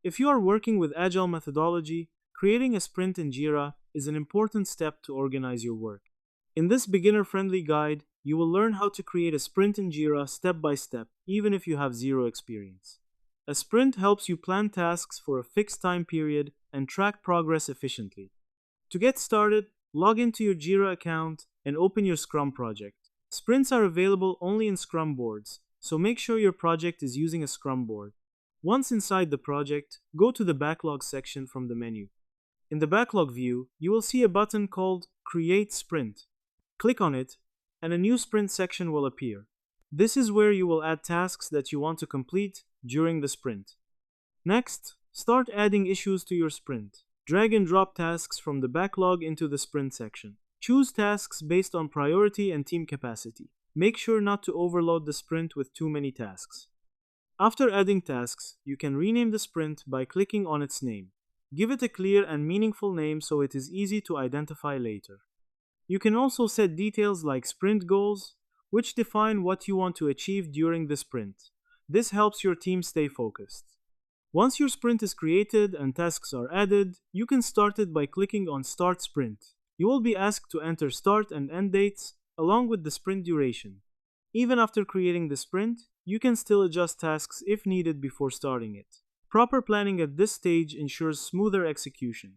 If you are working with agile methodology, creating a sprint in Jira is an important step to organize your work. In this beginner-friendly guide, you will learn how to create a sprint in Jira step by step, even if you have zero experience. A sprint helps you plan tasks for a fixed time period and track progress efficiently. To get started, log into your Jira account and open your Scrum project. Sprints are available only in Scrum boards, so make sure your project is using a Scrum board. Once inside the project, go to the backlog section from the menu. In the backlog view, you will see a button called Create Sprint. Click on it, and a new sprint section will appear. This is where you will add tasks that you want to complete during the sprint. Next, start adding issues to your sprint. Drag and drop tasks from the backlog into the sprint section. Choose tasks based on priority and team capacity. Make sure not to overload the sprint with too many tasks. After adding tasks, you can rename the sprint by clicking on its name. Give it a clear and meaningful name so it is easy to identify later. You can also set details like sprint goals, which define what you want to achieve during the sprint. This helps your team stay focused. Once your sprint is created and tasks are added, you can start it by clicking on Start Sprint. You will be asked to enter start and end dates along with the sprint duration. Even after creating the sprint, you can still adjust tasks if needed before starting it. Proper planning at this stage ensures smoother execution.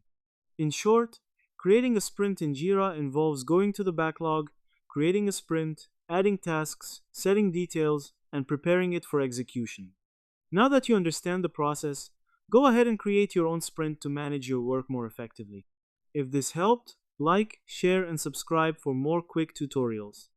In short, creating a sprint in Jira involves going to the backlog, creating a sprint, adding tasks, setting details, and preparing it for execution. Now that you understand the process, go ahead and create your own sprint to manage your work more effectively. If this helped, like, share, and subscribe for more quick tutorials.